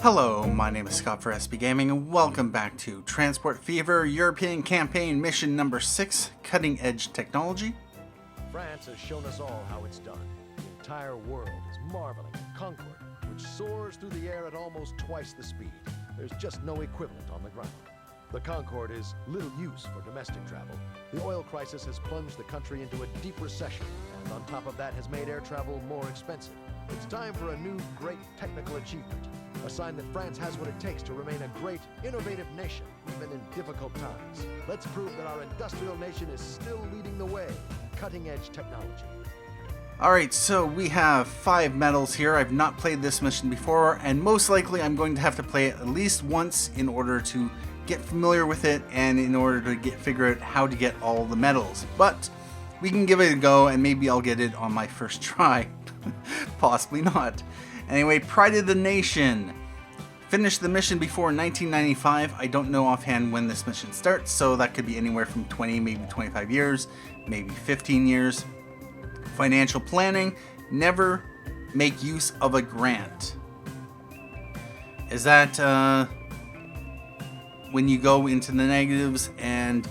Hello, my name is Scott for SB Gaming, and welcome back to Transport Fever European Campaign Mission Number 6, Cutting Edge Technology. France has shown us all how it's done. The entire world is marveling at Concorde, which soars through the air at almost twice the speed. There's just no equivalent on the ground. The Concorde is little use for domestic travel. The oil crisis has plunged the country into a deep recession, and on top of that has made air travel more expensive. It's time for a new, great technical achievement. A sign that France has what it takes to remain a great, innovative nation, even in difficult times. Let's prove that our industrial nation is still leading the way in cutting-edge technology. Alright, so we have 5 medals here. I've not played this mission before, and most likely I'm going to have to play it at least once in order to get familiar with it and in order to figure out how to get all the medals. But we can give it a go, and maybe I'll get it on my first try. Possibly not. Anyway, Pride of the Nation. Finished the mission before 1995. I don't know offhand when this mission starts, so that could be anywhere from 20, maybe 25 years, maybe 15 years. Financial planning. Never make use of a grant. Is that when you go into the negatives and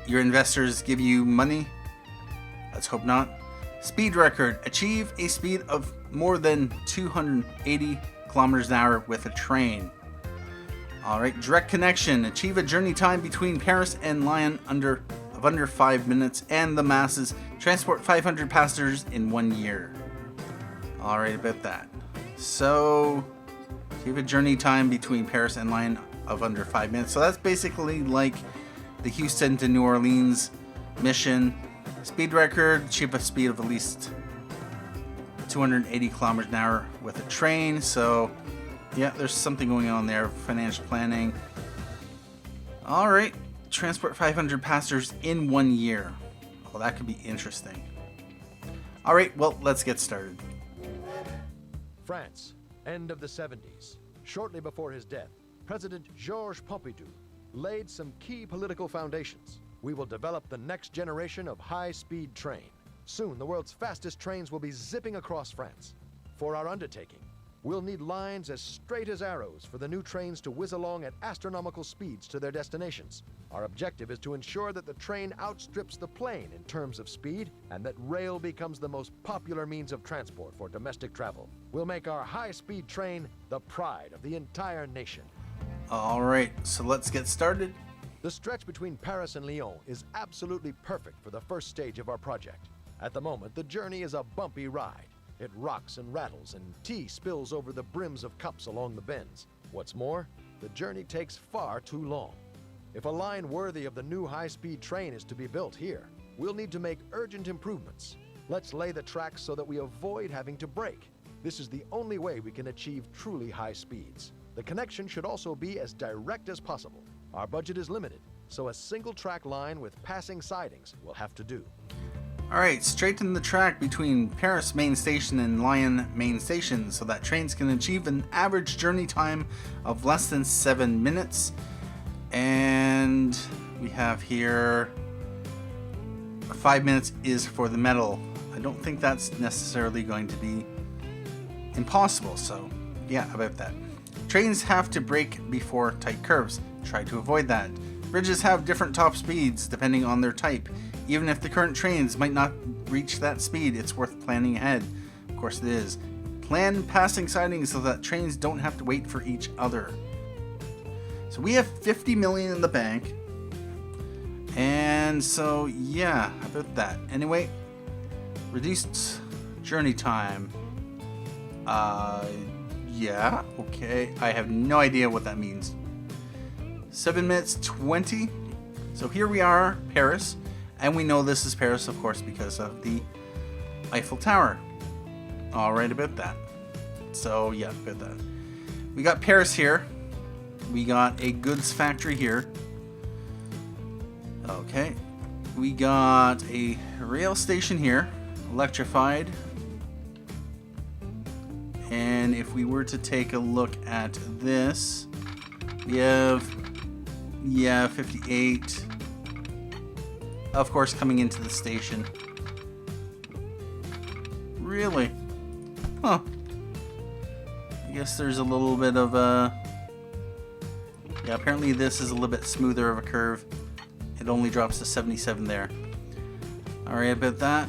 your investors give you money? Let's hope not. Speed record. Achieve a speed of more than 280 kilometers an hour with a train. Alright, direct connection. Achieve a journey time between Paris and Lyon under 5 minutes, and the masses. Transport 500 passengers in 1 year. Alright, about that. So, achieve a journey time between Paris and Lyon of under 5 minutes. So that's basically like the Houston to New Orleans mission. Speed record. Achieve a speed of at least 280 kilometers an hour with a train. So yeah, there's something going on there. Financial planning. All right, transport 500 passengers in 1 year. Well, that could be interesting. All right, well, let's get started. France, end of the 70s. Shortly before his death, President Georges Pompidou laid some key political foundations. We will develop the next generation of high-speed train. Soon, the world's fastest trains will be zipping across France. For our undertaking, we'll need lines as straight as arrows for the new trains to whiz along at astronomical speeds to their destinations. Our objective is to ensure that the train outstrips the plane in terms of speed, and that rail becomes the most popular means of transport for domestic travel. We'll make our high-speed train the pride of the entire nation. All right, so let's get started. The stretch between Paris and Lyon is absolutely perfect for the first stage of our project. At the moment, the journey is a bumpy ride. It rocks and rattles, and tea spills over the brims of cups along the bends. What's more, the journey takes far too long. If a line worthy of the new high-speed train is to be built here, we'll need to make urgent improvements. Let's lay the tracks so that we avoid having to brake. This is the only way we can achieve truly high speeds. The connection should also be as direct as possible. Our budget is limited, so a single-track line with passing sidings will have to do. Alright, straighten the track between Paris main station and Lyon main station so that trains can achieve an average journey time of less than 7 minutes. And we have here 5 minutes is for the medal. I don't think that's necessarily going to be impossible, so yeah, about that. Trains have to brake before tight curves. Try to avoid that. Bridges have different top speeds depending on their type. Even if the current trains might not reach that speed, it's worth planning ahead. Of course it is. Plan passing sidings so that trains don't have to wait for each other. So we have 50 million in the bank. And so, yeah, about that. Anyway, reduced journey time. Yeah, okay. I have no idea what that means. 7 minutes 20. So here we are, Paris. And we know this is Paris, of course, because of the Eiffel Tower. All right, about that. So, yeah, about that. We got Paris here. We got a goods factory here. Okay. We got a rail station here, electrified. And if we were to take a look at this, we have, 58. Of course, coming into the station. Really? Huh. guess there's a little bit of a... Yeah, apparently this is a little bit smoother of a curve. It only drops to 77 there. Alright, about that.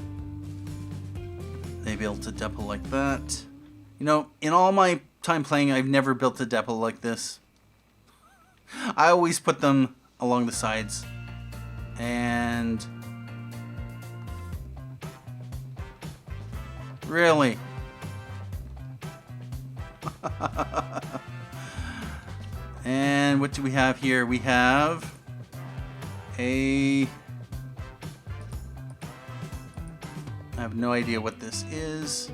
Maybe able to depot like that. You know, in all my time playing, I've never built a depot like this. I always put them along the sides. And... Really? And what do we have here? We have a... I have no idea what this is.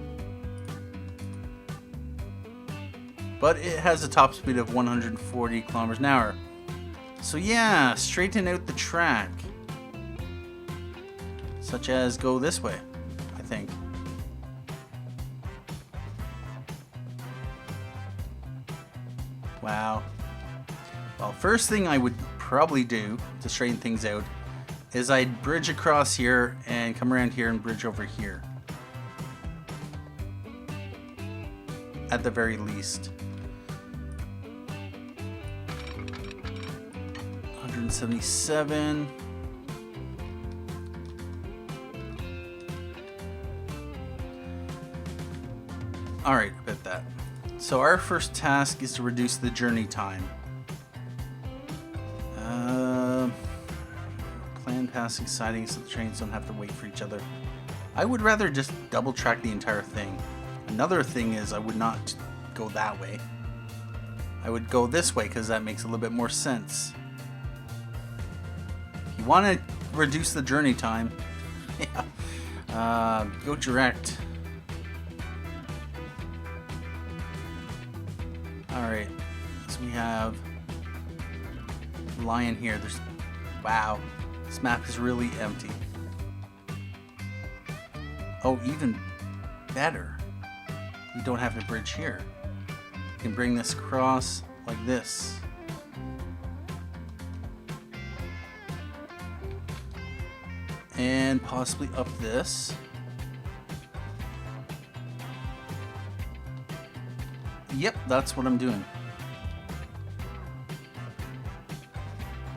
But it has a top speed of 140 kilometers an hour. So yeah, straighten out the track. Such as go this way, I think. Wow. Well, first thing I would probably do to straighten things out is I'd bridge across here and come around here and bridge over here. At the very least. 177. Alright, about that. So our first task is to reduce the journey time. Plan passing sidings so the trains don't have to wait for each other. I would rather just double track the entire thing. Another thing is I would not go that way. I would go this way because that makes a little bit more sense. If you want to reduce the journey time, yeah, go direct. Alright, so we have Lyon here. There's, wow, this map is really empty. Oh, even better. We don't have a bridge here. We can bring this across like this. And possibly up this. Yep, that's what I'm doing.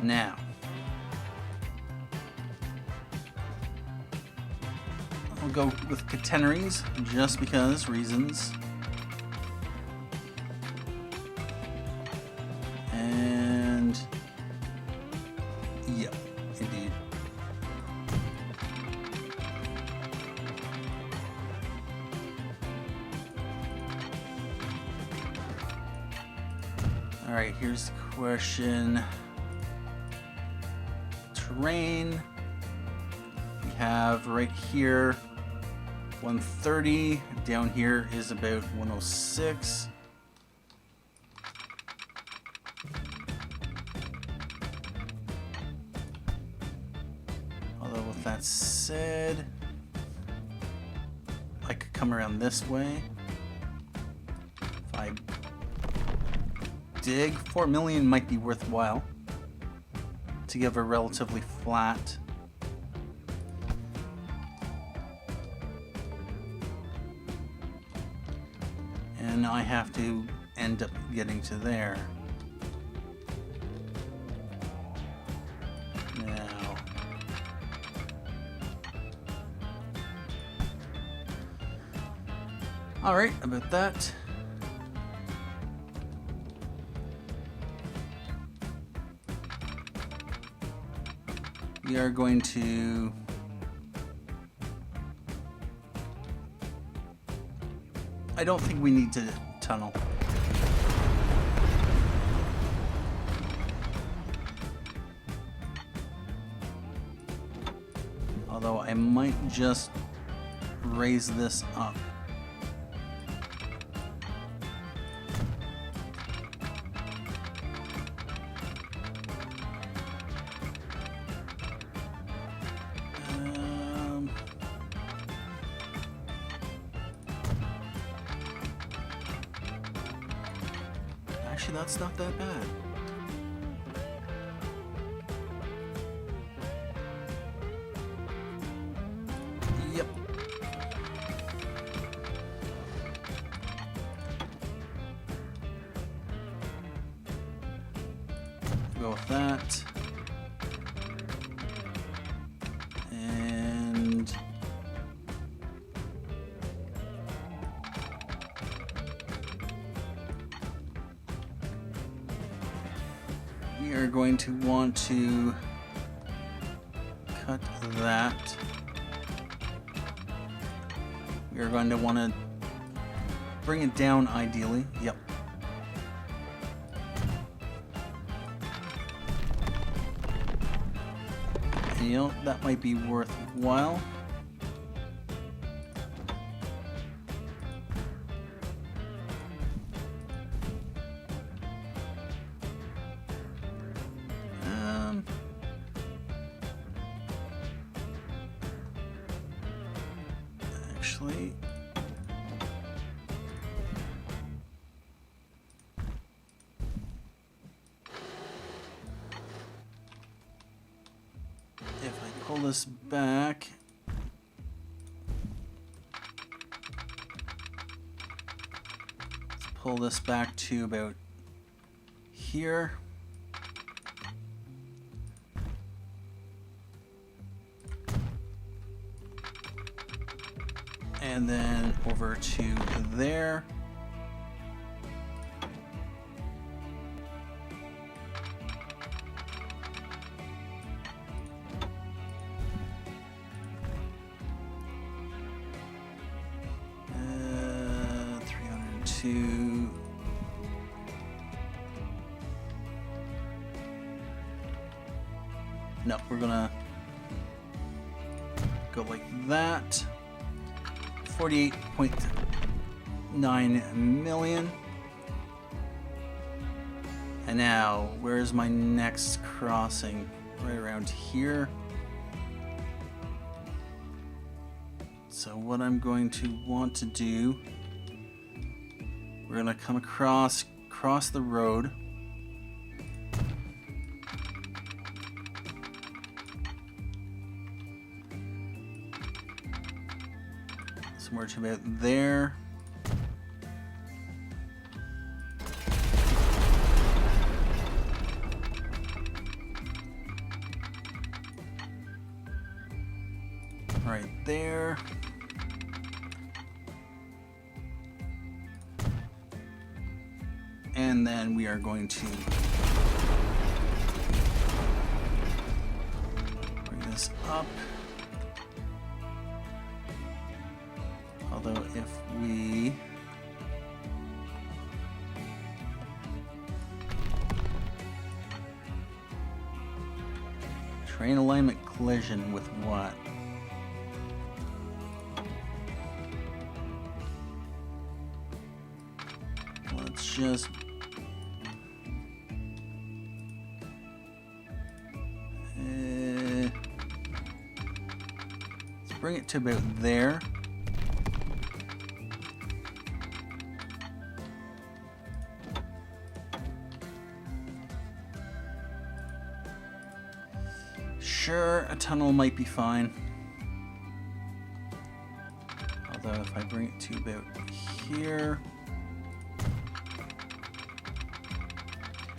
Now, I'll go with catenaries just because reasons. And yep, indeed. All right, here's the question. Terrain. We have right here 130. Down here is about 106. Although with that said, I could come around this way. If I dig, 4 million might be worthwhile to give a relatively flat. And I have to end up getting to there. Now, all right, about that. We are going to I don't think we need to tunnel. Although I might just raise this up. Actually, that's not that bad. Yep. go with that. And we are going to want to cut that. We are going to want to bring it down ideally. Yep. You know, that might be worthwhile. Actually, if I pull this back, let's pull this back to about here. And then over to there. Uh, 302. No, we're gonna go like that. 48.9 million. And now, where's my next crossing? Right around here. So what I'm going to want to do, we're gonna come across the road. Somewhere to about there. Right there. And then we are going to bring this up. Although if we train alignment collision with what? Let's just let's bring it to about there. Sure, a tunnel might be fine. Although if I bring it to about here,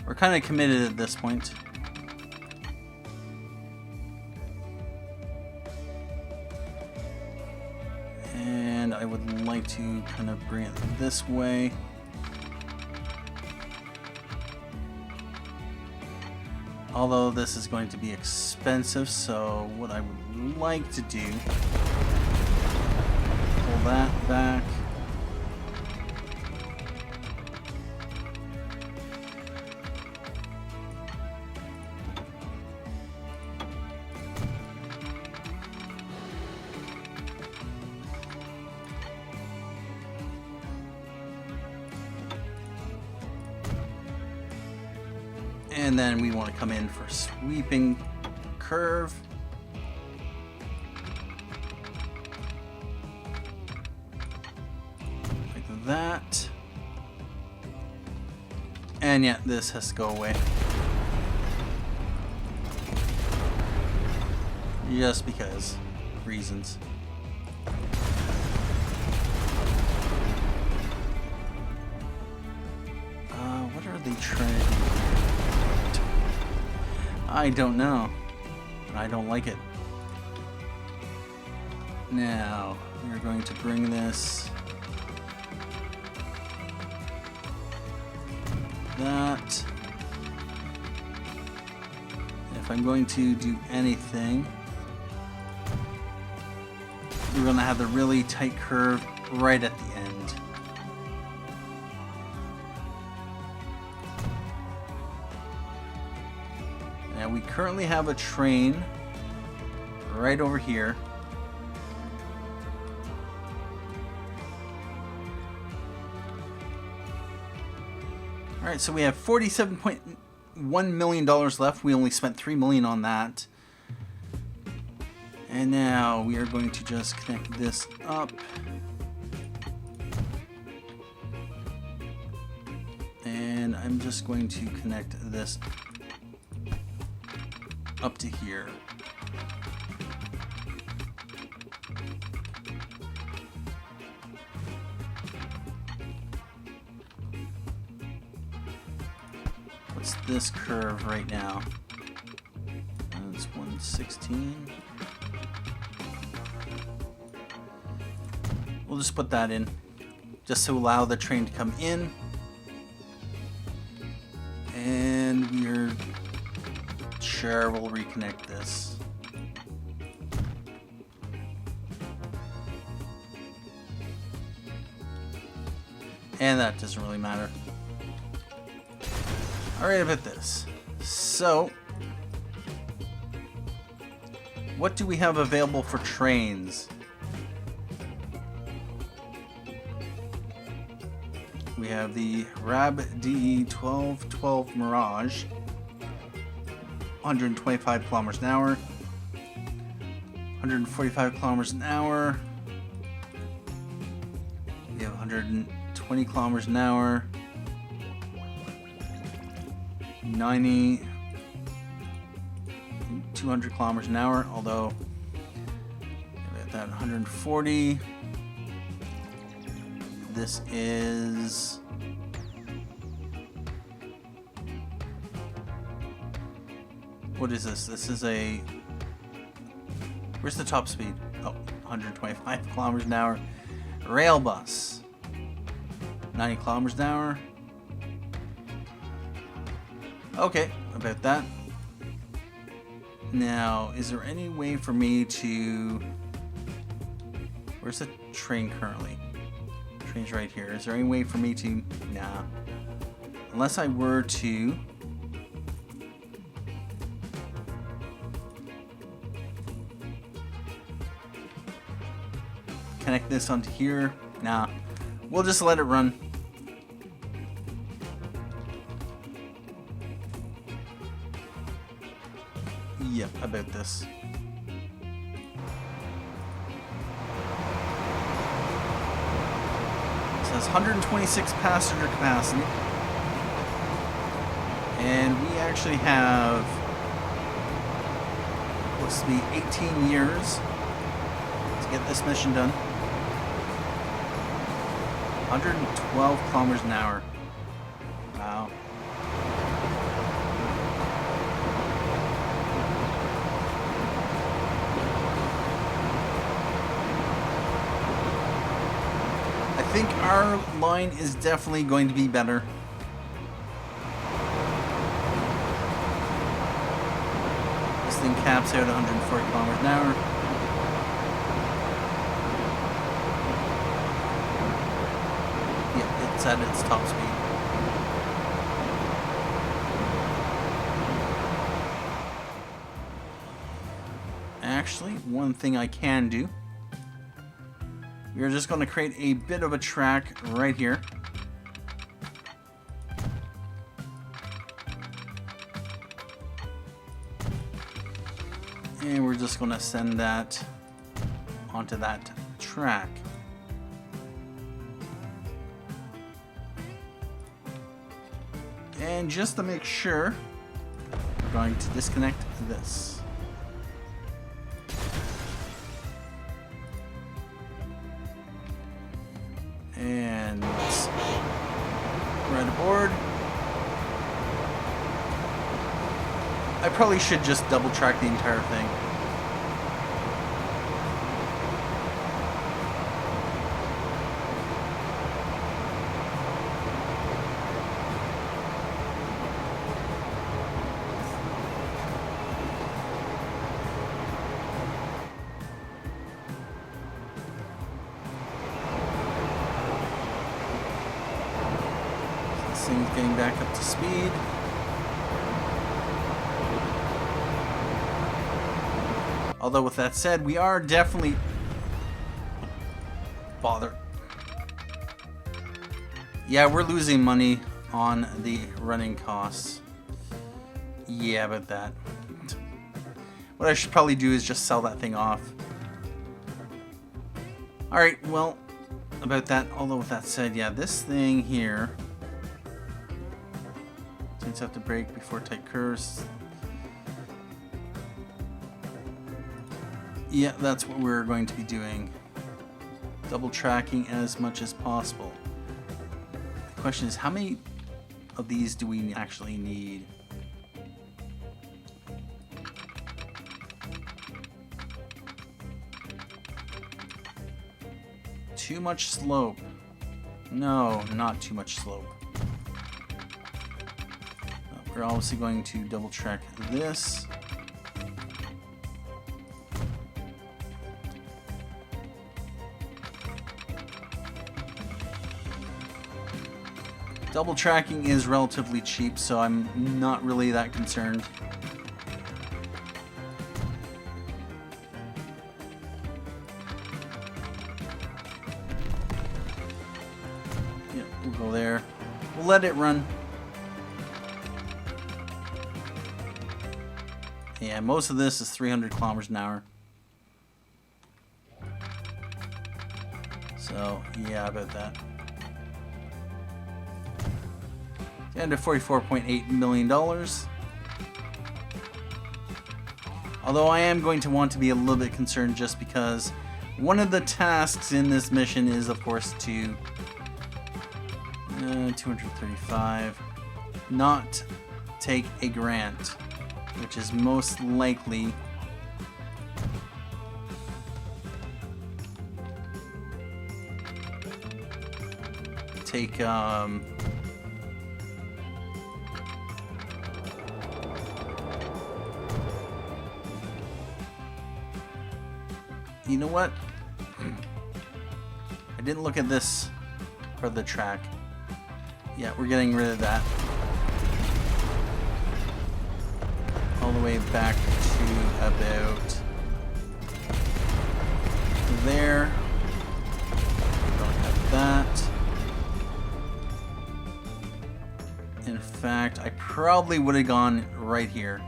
we're kind of committed at this point. And I would like to kind of bring it this way. Although this is going to be expensive, so what I would like to do, pull that back. And then we want to come in for sweeping curve. Like that. And yeah, this has to go away. Just because reasons. What are they trying to do? I don't know. I don't like it. Now, we're going to bring this... that. If I'm going to do anything, we're going to have the really tight curve right at the end. Now we currently have a train right over here. Alright, so we have $47.1 million left. We only spent $3 million on that. And now we are going to just connect this up. And I'm just going to connect this up to here. What's this curve right now? That's 116. We'll just put that in, just to allow the train to come in. And we're sure we'll reconnect this. And that doesn't really matter. Alright, about this. So, what do we have available for trains? We have the RAB DE 1212 Mirage, 125 kilometers an hour, 145 kilometers an hour. We have 120 kilometers an hour, 90, 200 kilometers an hour, although at that 140. This is what is this? This is a, where's the top speed? Oh, 125 kilometers an hour. Rail bus, 90 kilometers an hour. Okay, about that. Now, is there any way for me to, where's the train currently? Train's right here. Is there any way for me to, nah. Unless I were to connect this onto here, nah. We'll just let it run. Yep, about this. It says 126 passenger capacity. And we actually have, looks to be 18 years to get this mission done. 112 kilometers an hour. Wow. I think our line is definitely going to be better. This thing caps out at 140 kilometers an hour. Yeah, it's at its top speed. Actually, one thing I can do, we're just going to create a bit of a track right here. And we're just going to send that onto that track. And just to make sure, we're going to disconnect this. And let's right aboard. I probably should just double track the entire thing. This thing's getting back up to speed. Although with that said, we are definitely... Bother. Yeah, we're losing money on the running costs. Yeah, about that. What I should probably do is just sell that thing off. Alright, well, about that, although with that said, yeah, this thing here... Seems to have to brake before tight curves. Yeah, that's what we're going to be doing. Double tracking as much as possible. The question is, how many of these do we actually need? Too much slope. No, not too much slope. We're obviously going to double track this. Double tracking is relatively cheap, so I'm not really that concerned. Yeah, we'll go there. We'll let it run. Yeah, most of this is 300 kilometers an hour. So, yeah, about that. Down to $44.8 million. Although I am going to want to be a little bit concerned just because one of the tasks in this mission is, of course, to 235 not take a grant, which is most likely take you know what? I didn't look at this for the track. Yeah, we're getting rid of that. All the way back to about there. Don't have that. In fact, I probably would have gone right here.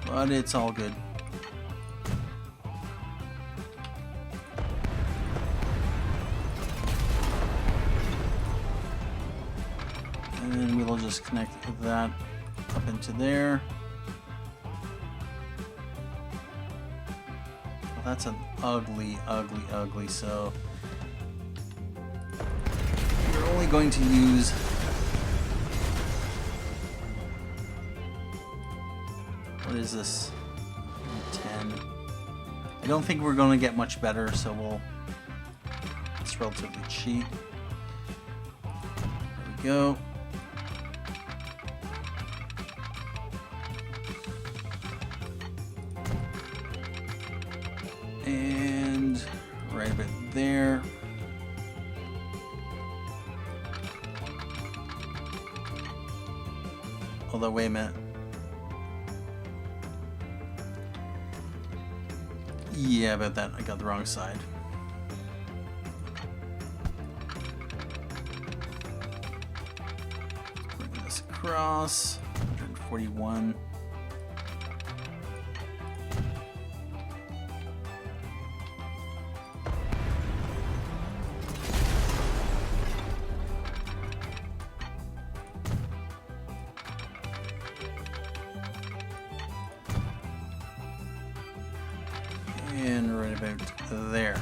But it's all good. And then we'll just connect that up into there. Well, that's an ugly, so we're only going to use what is this? 10. I don't think we're going to get much better, so it's relatively cheap. There we go. And right about there. Although, wait a minute. Yeah, about that. I got the wrong side. Bring this across. 141. And right about there.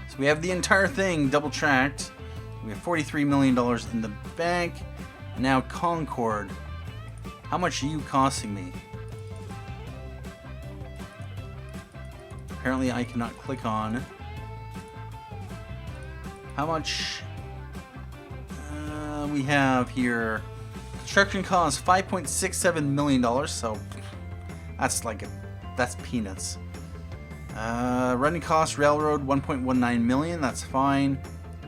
So we have the entire thing double tracked. We have $43 million in the bank. And now Concorde. How much are you costing me? Apparently I cannot click on. How much we have here? Construction costs $5.67 million, so that's peanuts. Running costs, railroad, $1.19 million, that's fine.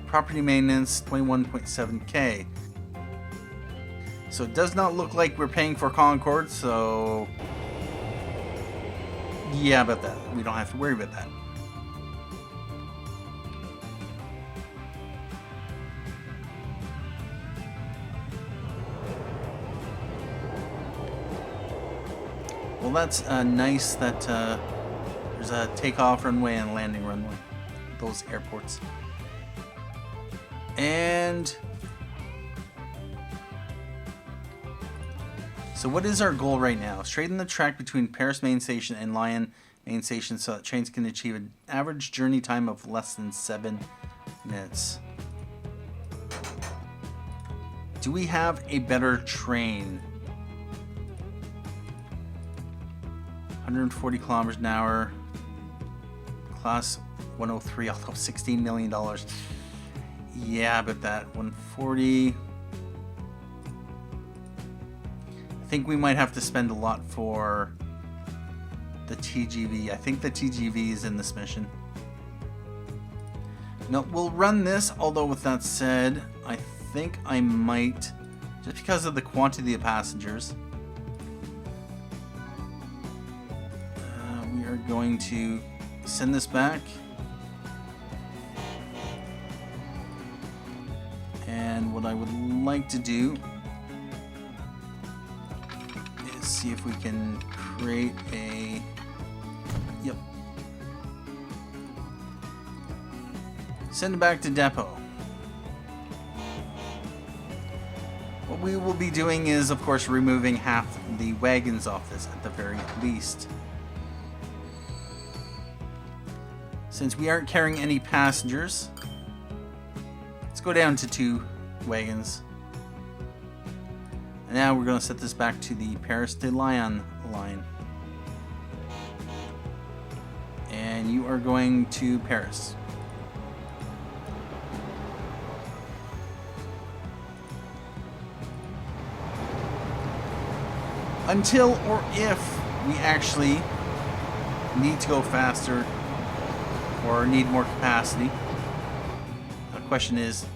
Property maintenance, $21.7K. So it does not look like we're paying for Concorde, so yeah, about that. We don't have to worry about that. Well, that's nice that there's a takeoff runway and landing runway, those airports. And so what is our goal right now? Straighten the track between Paris main station and Lyon main station so that trains can achieve an average journey time of less than 7 minutes. Do we have a better train? 140 kilometers an hour, class 103, although $16 million. Yeah, but that 140. I think we might have to spend a lot for the TGV. I think the TGV is in this mission. No, we'll run this, although with that said, I think I might, just because of the quantity of passengers, we are going to send this back. And what I would like to do is see if we can create a... Yep. Send it back to depot. What we will be doing is, of course, removing half the wagons off this at the very least. Since we aren't carrying any passengers, let's go down to 2 wagons. And now we're going to set this back to the Paris to Lyon line. And you are going to Paris. Until or if we actually need to go faster or need more capacity. The question is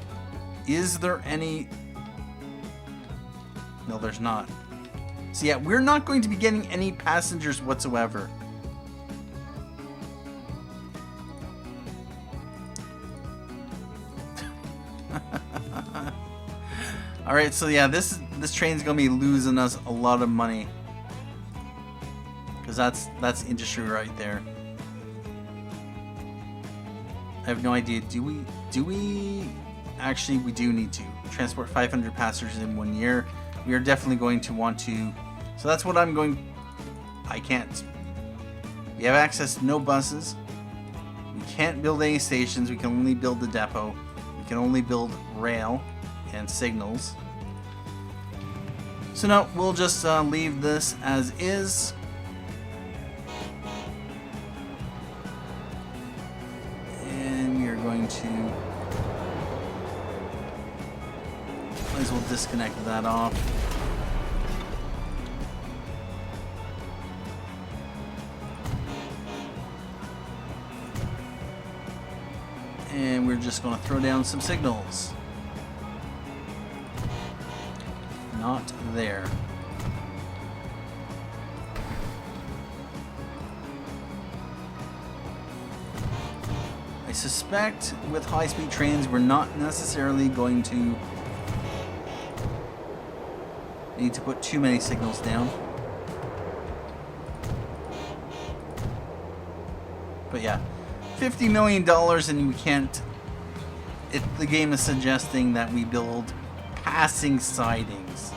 there any... No, there's not. So yeah, we're not going to be getting any passengers whatsoever. Alright, so yeah, this train's gonna be losing us a lot of money. Because that's industry right there. I have no idea. Do we actually, we do need to transport 500 passengers in 1 year. We are definitely going to want to. So that's what I'm going. I can't. We have access to no buses. We can't build any stations. We can only build the depot. We can only build rail and signals. So no, we'll just leave this as is. To might as well disconnect that off. And we're just going to throw down some signals. Not there. I suspect with high-speed trains we're not necessarily going to need to put too many signals down. But yeah, $50 million and we can't... the game is suggesting that we build passing sidings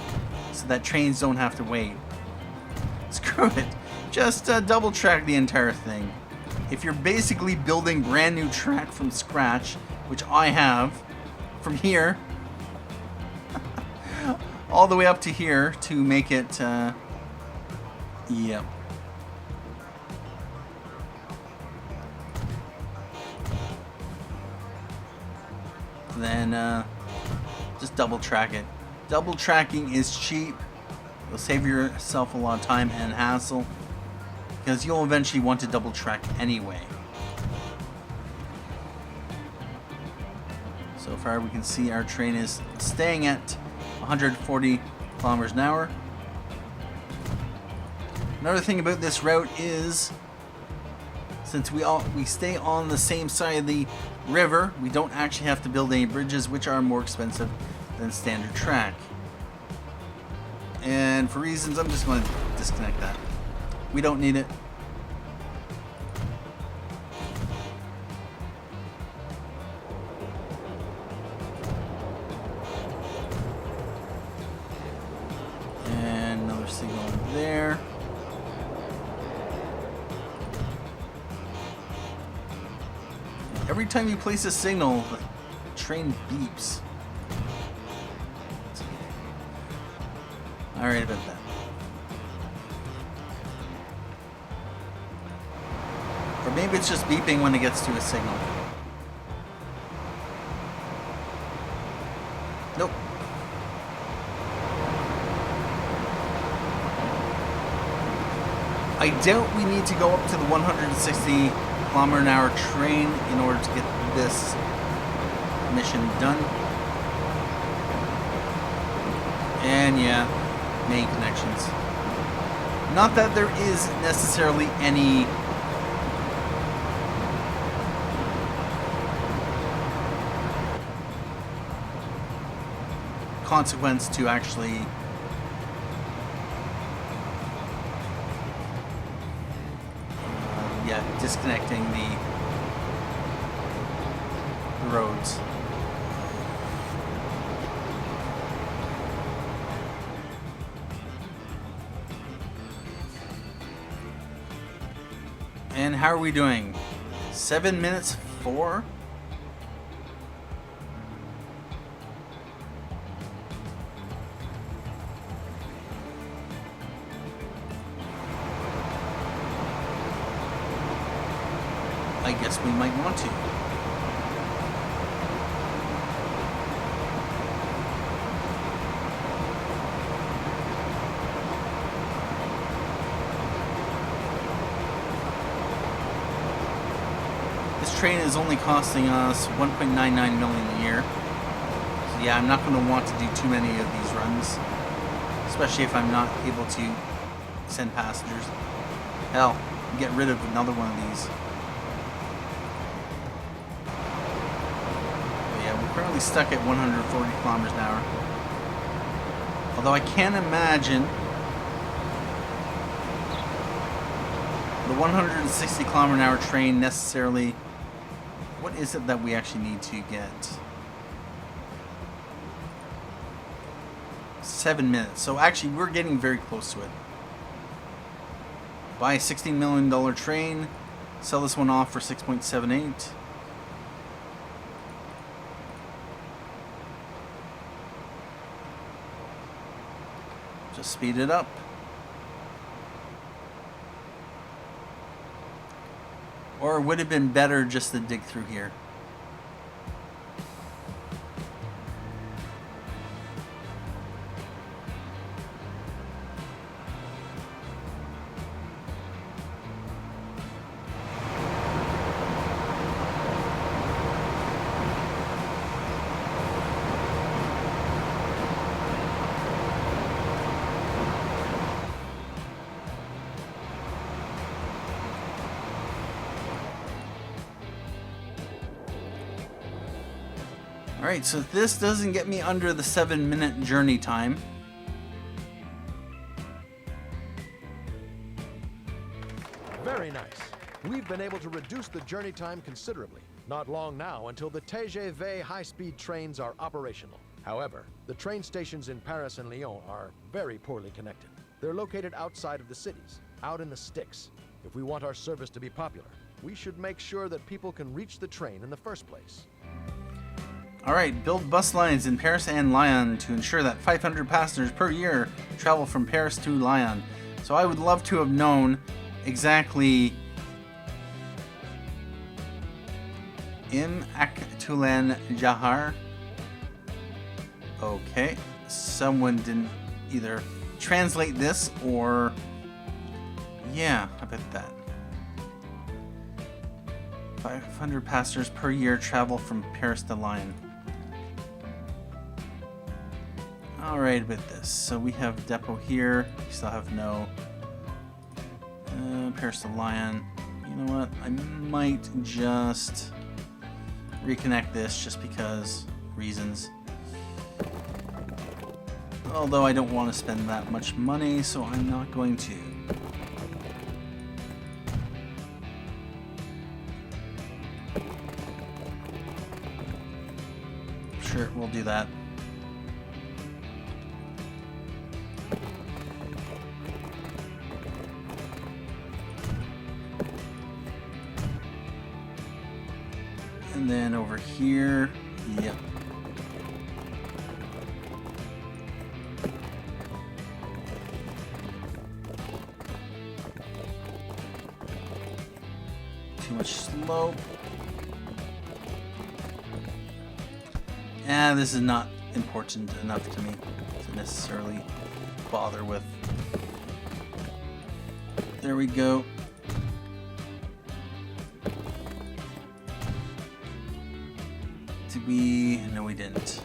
so that trains don't have to wait. Screw it. Just double track the entire thing. if you're basically building brand new track from scratch, which I have, from here all the way up to here to make it, yep. Then just double track it. Double tracking is cheap. You'll save yourself a lot of time and hassle because you'll eventually want to double track anyway. So far we can see our train is staying at 140 kilometers an hour. Another thing about this route is, since we stay on the same side of the river, we don't actually have to build any bridges, which are more expensive than standard track. And for reasons, I'm just going to disconnect that. We don't need it. And another signal there. Every time you place a signal, the train beeps. Alright about that. Or maybe it's just beeping when it gets to a signal. Nope. I doubt we need to go up to the 160 kilometer an hour train in order to get this mission done. And yeah, main connections. Not that there is necessarily any consequence to actually disconnecting the roads. And how are we doing? 7 minutes 4? I guess we might want to. This train is only costing us 1.99 million a year. So yeah, I'm not going to want to do too many of these runs, especially if I'm not able to send passengers. Hell, get rid of another one of these. Currently stuck at 140 kilometers an hour. Although I can't imagine the 160 kilometer an hour train necessarily. What is it that we actually need to get? 7 minutes. So actually, we're getting very close to it. Buy a $16 million train. Sell this one off for 6.78. Just speed it up. Or would it have been better just to dig through here? Alright, so this doesn't get me under the 7-minute journey time. Very nice. We've been able to reduce the journey time considerably. Not long now until the TGV high-speed trains are operational. However, the train stations in Paris and Lyon are very poorly connected. They're located outside of the cities, out in the sticks. If we want our service to be popular, We should make sure that people can reach the train in the first place. Alright, build bus lines in Paris and Lyon to ensure that 500 passengers per year travel from Paris to Lyon. So I would love to have known exactly Im Aktulen Jahar. Okay, someone didn't either translate this or... yeah, I bet that. 500 passengers per year travel from Paris to Lyon. Alright with this. So we have depot here. We still have no Paris to Lyon. You know what? I might just reconnect this just because reasons. Although I don't want to spend that much money, so I'm not going to. Sure, we'll do that. And then over here, yep. Too much slope. This is not important enough to me to necessarily bother with. There we go. Did we? No, we didn't.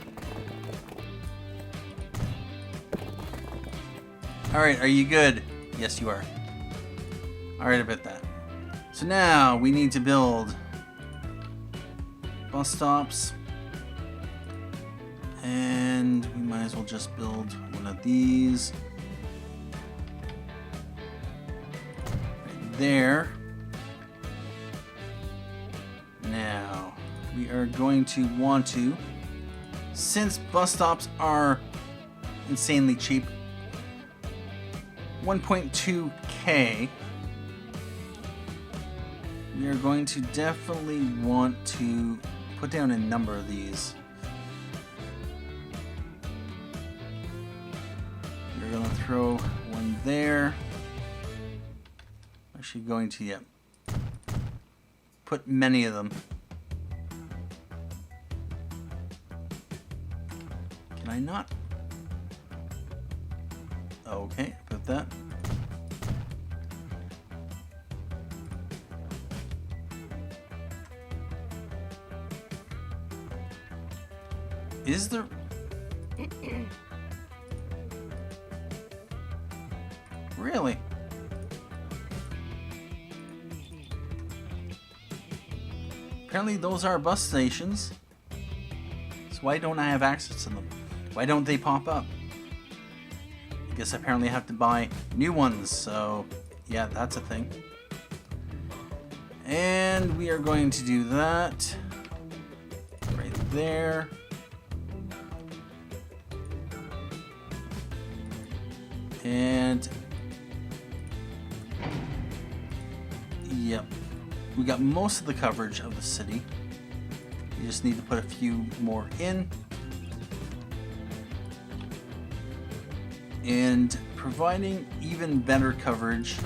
Alright, are you good? Yes, you are. Alright about that. So now we need to build bus stops. And we might as well just build one of these. Right there. Now, we are going to want to, since bus stops are insanely cheap, 1.2k, we are going to definitely want to put down a number of these. We're going to throw one there. Actually going to, yeah, put many of them. Can I not? Okay, put that. Is there... Really? Apparently those are bus stations. So why don't I have access to them? Why don't they pop up? I guess apparently I have to buy new ones, so yeah, that's a thing. And we are going to do that right there. And yep, we got most of the coverage of the city. We just need to put a few more in. And providing even better coverage.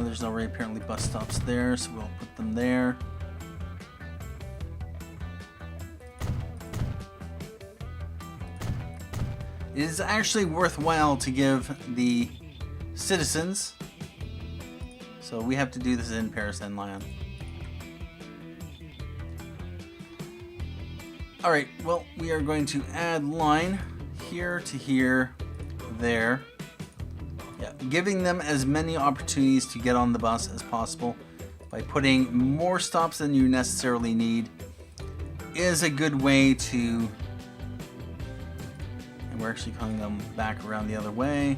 There's already apparently bus stops there, so we'll put them there. It is actually worthwhile to give the citizens, so we have to do this in Paris and Lyon. Alright, well, we are going to add line here to here, there. Yeah, giving them as many opportunities to get on the bus as possible by putting more stops than you necessarily need is a good way to... And we're actually calling them back around the other way.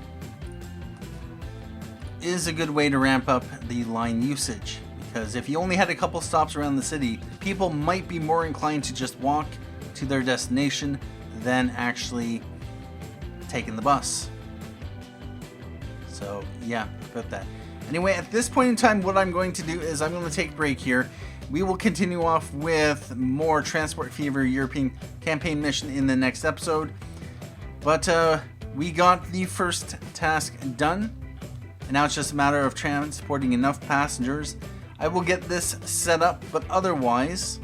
Is a good way to ramp up the line usage. Because if you only had a couple stops around the city, people might be more inclined to just walk to their destination than actually taking the bus. So yeah, about that. Anyway, at this point in time, what I'm going to do is I'm going to take a break here. We will continue off with more Transport Fever European campaign mission in the next episode. But we got the first task done, and now it's just a matter of transporting enough passengers. I will get this set up, but otherwise...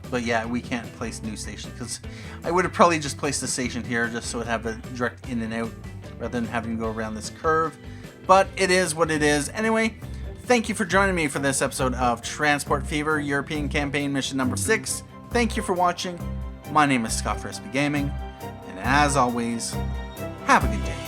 But yeah, we can't place new station, because I would have probably just placed the station here just so it'd have a direct in and out rather than having to go around this curve. But it is what it is. Anyway, thank you for joining me for this episode of Transport Fever European Campaign Mission number 6. Thank you for watching. My name is Scott Frisbee Gaming, and as always, have a good day.